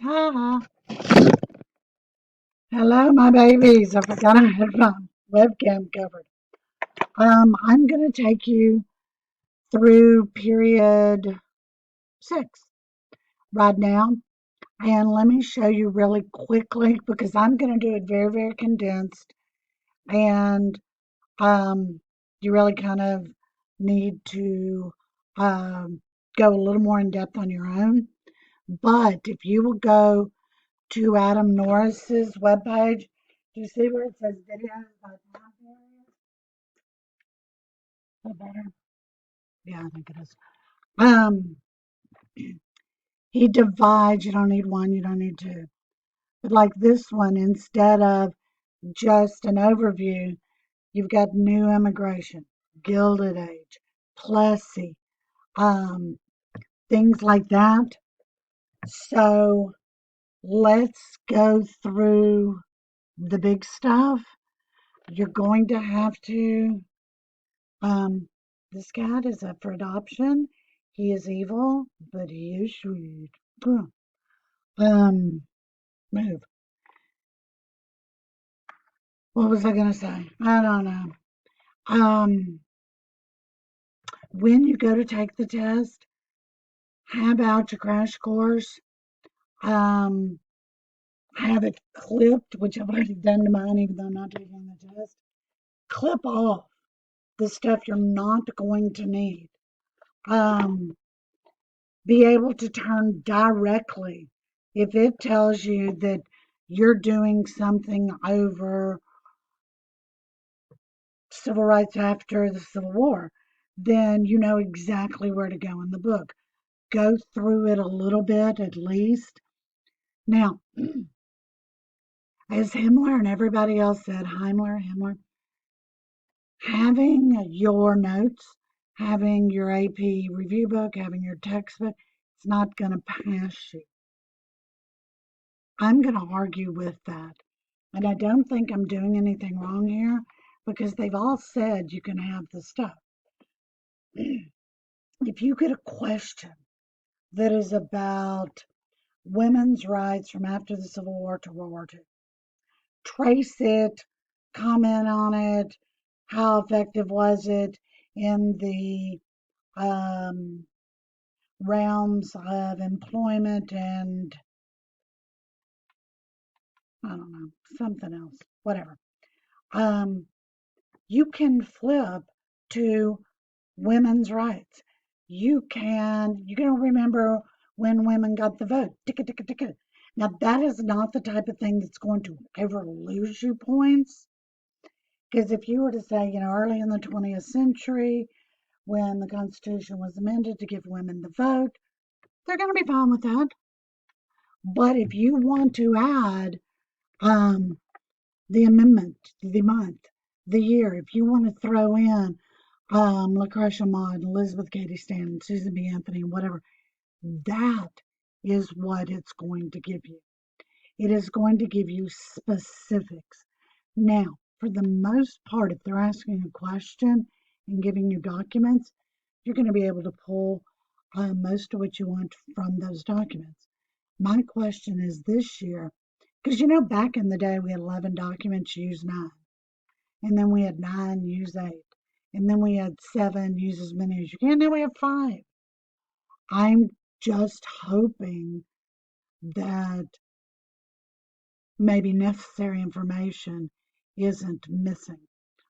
Ah, hello, my babies. I forgot I had my webcam covered. I'm going to take you through period 6 right now. And let me show you really quickly because I'm going to do it very, very condensed. And um, you really kind of need to um, go a little more in depth on your own. But if you will go to Adam Norris's webpage, do you see where it says videos by time period? Is that better? Yeah, I think it is. Um, he divides, you don't need one, you don't need two. But like this one, instead of just an overview, you've got new immigration, Gilded Age, Plessy, um, things like that. So let's go through the big stuff. You're going to have to, um, this cat is up for adoption. He is evil, but he is sweet. Huh. Um, Move. What was I gonna say? I don't know. Um, when you go to take the test, have out your crash course. Um, have it clipped, which I've already done to mine, even though I'm not taking the test. Clip off the stuff you're not going to need. Um, be able to turn directly if it tells you that you're doing something over civil rights after the Civil War, then you know exactly where to go in the book. Go through it a little bit at least. Now, as Himmler and everybody else said, Himmler, having your notes, having your AP review book, having your textbook, it's not going to pass you. I'm going to argue with that. And I don't think I'm doing anything wrong here because they've all said you can have the stuff. If you get a question that is about women's rights from after the Civil War to World War II, trace it, comment on it, how effective was it in the um, realms of employment and I don't know, something else, whatever. Um, you can flip to women's rights. You can remember when women got the vote. Ticka, ticka, ticka. Now, that is not the type of thing that's going to ever lose you points. Because if you were to say, early in the 20th century, when the Constitution was amended to give women the vote, they're going to be fine with that. But if you want to add um, the amendment, the month, the year, if you want to throw in Lucretia Mott, Elizabeth Cady Stanton, Susan B. Anthony, whatever, that is what it's going to give you. It is going to give you specifics. Now, for the most part, if they're asking a question and giving you documents, you're going to be able to pull most of what you want from those documents. My question is this year, because back in the day we had 11 documents, use 9, and then we had 9, use 8, and then we had 7, use as many as you can, now we have 5. I'm just hoping that maybe necessary information isn't missing.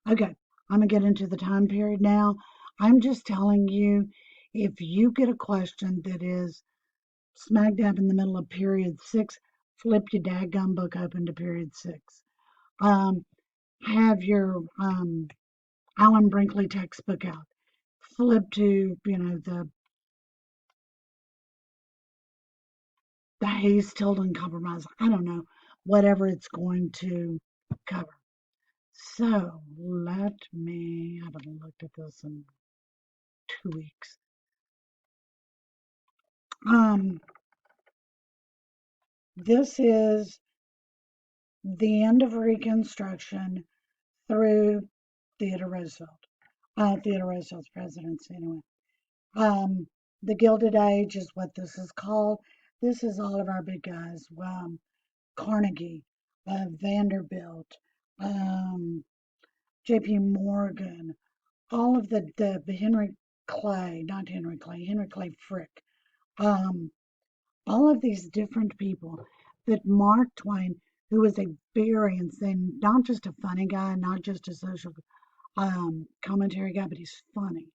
Okay, I'm going to get into the time period now. I'm just telling you if you get a question that is smack dab in the middle of period 6, flip your dadgum book open to period 6. Um, have your Alan Brinkley textbook out. Flip to, the Hayes Tilden Compromise. I don't know, whatever it's going to cover. So let me, I haven't looked at this in 2 weeks. Um, this is the end of Reconstruction through Theodore Roosevelt. Theodore Roosevelt's presidency, anyway. The Gilded Age is what this is called. This is all of our big guys. Carnegie, Vanderbilt, um, J.P. Morgan, all of the Henry Clay, not Henry Clay, Henry Clay Frick, um, all of these different people that Mark Twain, who was a very insane, not just a funny guy, not just a social commentary guy, but he's funny.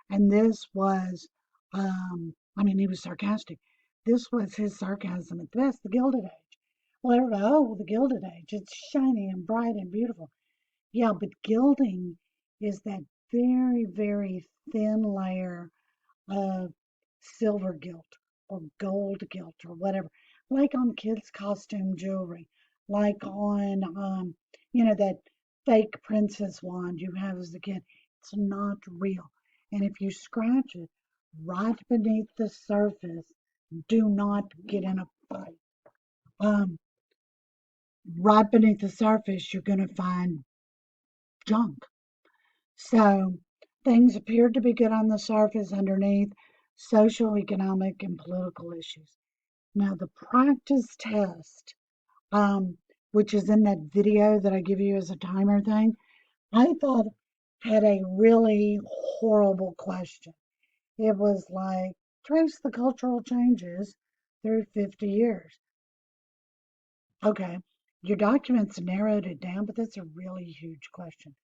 And this was, I mean, he was sarcastic. This was his sarcasm at the best, the Gilded Age. Well, everybody, oh, the Gilded Age, it's shiny and bright and beautiful. Yeah, but gilding is that very, very thin layer of silver gilt or gold gilt or whatever, like on kids' costume jewelry, like on, that fake princess wand you have as a kid. It's not real. And if you scratch it right beneath the surface, do not get in a fight. Um, right beneath the surface, you're going to find junk. So things appeared to be good on the surface underneath social, economic, and political issues. Now, the practice test, um, which is in that video that I give you as a timer thing, I thought had a really horrible question. It was like, trace the cultural changes through 50 years. Okay, your documents narrowed it down, but that's a really huge question.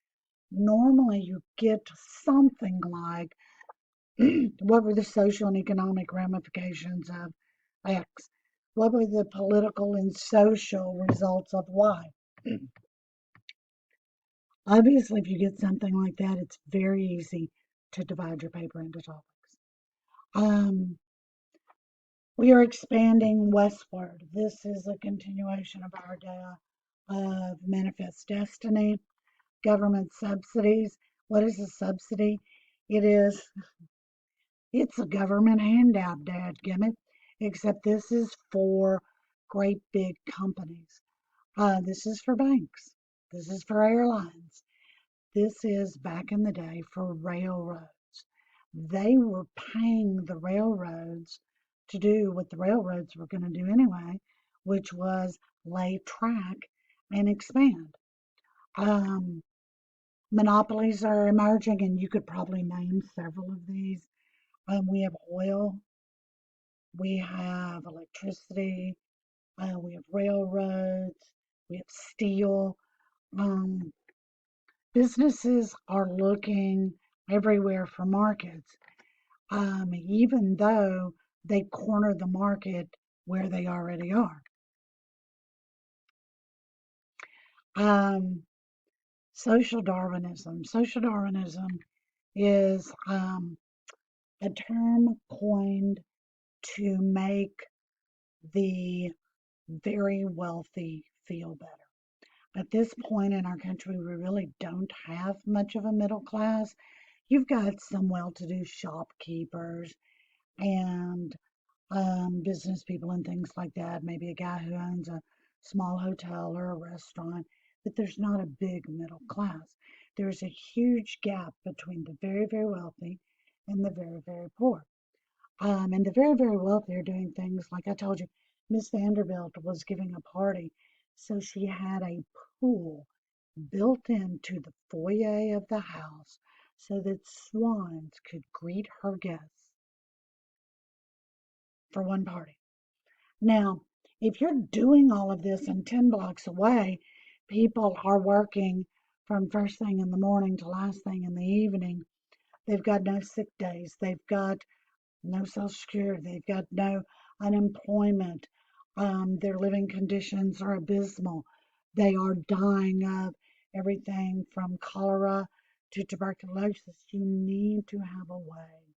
Normally, you get something like what were the social and economic ramifications of X? What were the political and social results of Y? Obviously, if you get something like that, it's very easy to divide your paper into topics. Um, we are expanding westward. This is a continuation of our data of Manifest Destiny, government subsidies. What is a subsidy? It's a government handout, dadgummit, except this is for great big companies. This is for banks. This is for airlines. This is back in the day for railroads. They were paying the railroads to do what the railroads were going to do anyway, which was lay track and expand. Um, Monopolies are emerging, and you could probably name several of these. We have oil, we have electricity, we have railroads, we have steel. Um, Businesses are looking everywhere for markets, even though they corner the market where they already are. Um, Social Darwinism. Social Darwinism is a term coined to make the very wealthy feel better. At this point in our country, we really don't have much of a middle class. You've got some well to do shopkeepers and business people and things like that. Maybe a guy who owns a small hotel or a restaurant, but there's not a big middle class. There's a huge gap between the very, very wealthy and the very, very poor. And the very, very wealthy are doing things like I told you, Miss Vanderbilt was giving a party, so she had a pool built into the foyer of the house so that swans could greet her guests for one party. Now, if you're doing all of this and 10 blocks away, people are working from first thing in the morning to last thing in the evening. They've got no sick days. They've got no Social Security. They've got no unemployment. Their living conditions are abysmal. They are dying of everything from cholera to tuberculosis. You need to have a way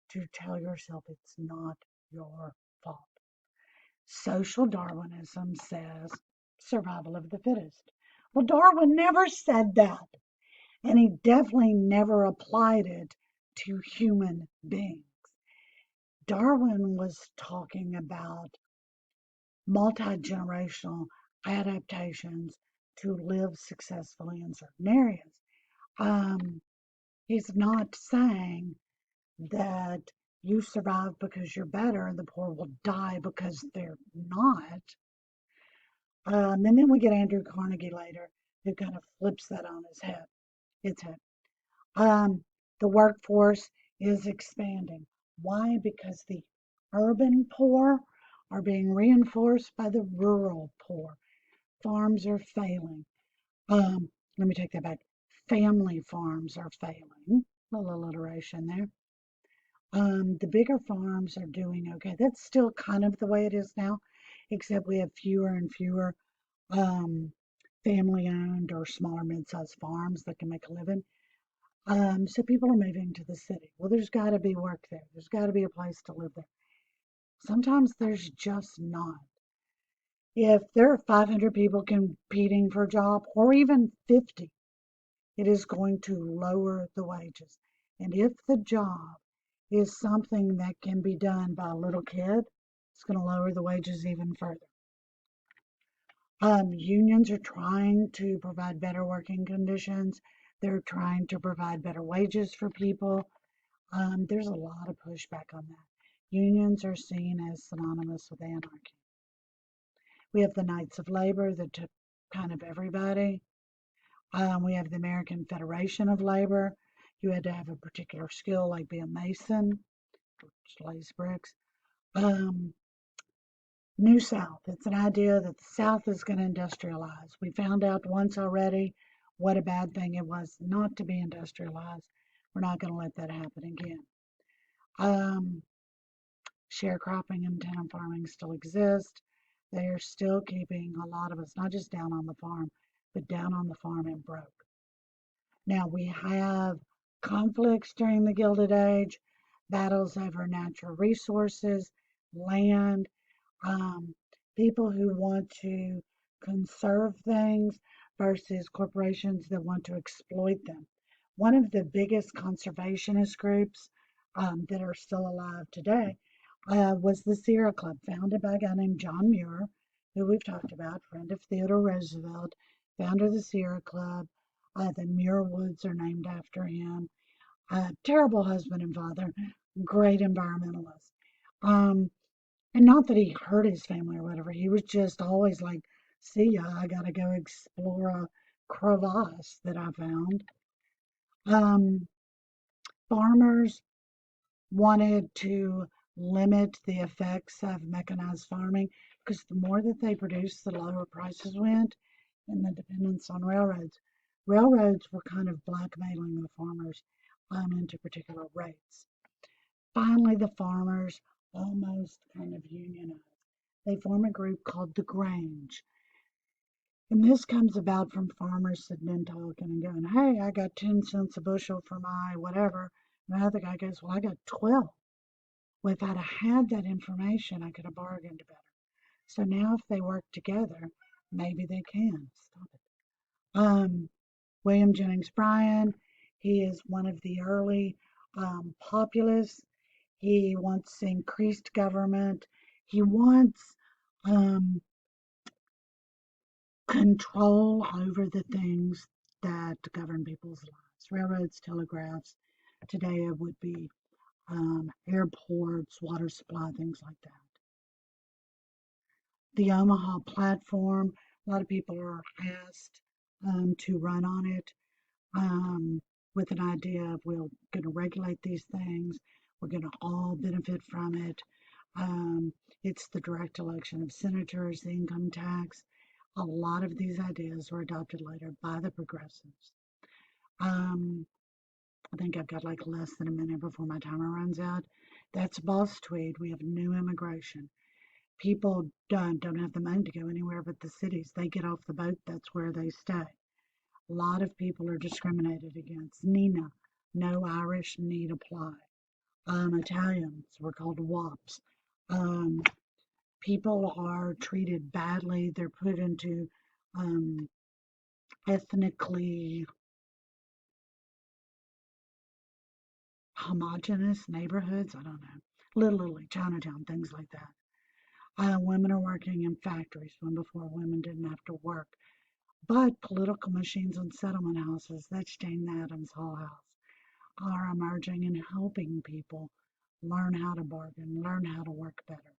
to tell yourself it's not your fault. Social Darwinism says survival of the fittest. Well, Darwin never said that, and he definitely never applied it to human beings. Darwin was talking about multi-generational adaptations to live successfully in certain areas. Um, he's not saying that you survive because you're better and the poor will die because they're not. And then we get Andrew Carnegie later, who kind of flips that on its head. Um, the workforce is expanding. Why? Because the urban poor are being reinforced by the rural poor. Farms are failing. Let me take that back. Family farms are failing. A little alliteration there. The bigger farms are doing okay. That's still kind of the way it is now, except we have fewer and fewer um, family owned or smaller mid sized farms that can make a living. So people are moving to the city. Well, there's got to be work there. There's got to be a place to live there. Sometimes there's just not. If there are 500 people competing for a job, or even 50, it is going to lower the wages. And if the job is something that can be done by a little kid, it's going to lower the wages even further. Unions are trying to provide better working conditions. They're trying to provide better wages for people. There's a lot of pushback on that. Unions are seen as synonymous with anarchy. We have the Knights of Labor that took kind of everybody. We have the American Federation of Labor. You had to have a particular skill, like be a mason, which lays bricks. Um, New South. It's an idea that the South is going to industrialize. We found out once already what a bad thing it was not to be industrialized. We're not going to let that happen again. Um, Sharecropping and tenant farming still exist. They are still keeping a lot of us not just down on the farm, but down on the farm and broke. Now we have conflicts during the Gilded Age, battles over natural resources, land, um, people who want to conserve things versus corporations that want to exploit them. One of the biggest conservationist groups that are still alive today was the Sierra Club, founded by a guy named John Muir, who we've talked about, friend of Theodore Roosevelt, founder of the Sierra Club. The Muir Woods are named after him. Terrible husband and father, great environmentalist. Um, and not that he hurt his family or whatever. He was just always like, see ya, I gotta go explore a crevasse that I found. Um, Farmers wanted to limit the effects of mechanized farming because the more that they produced, the lower prices went and the dependence on railroads. Railroads were kind of blackmailing the farmers into particular rates. Finally, the farmers almost kind of unionized. They form a group called the Grange. And this comes about from farmers sitting and talking and going, hey, I got 10 cents a bushel for my whatever. And the other guy goes, well, I got 12. Well, if I'd have had that information, I could have bargained better. So now if they work together, maybe they can. Stop it. William Jennings Bryan, he is one of the early populists. He wants increased government. He wants um, control over the things that govern people's lives. Railroads, telegraphs. Today it would be airports, water supply, things like that. The Omaha platform, a lot of people are asked to run on it with an idea of we're going to regulate these things, we're going to all benefit from it. It's the direct election of senators, the income tax. A lot of these ideas were adopted later by the progressives. Um, I think I've got like less than a minute before my timer runs out. That's Boss Tweed. We have new immigration. People don't have the money to go anywhere but the cities. They get off the boat, that's where they stay. A lot of people are discriminated against. Nina, no Irish need apply. Italians were called WAPs. Um, People are treated badly. They're put into um, ethnically homogenous neighborhoods. I don't know. Little Italy, Chinatown, things like that. Women are working in factories when before women didn't have to work. But political machines and settlement houses, that's Jane Addams' Hull House, are emerging and helping people learn how to bargain, learn how to work better.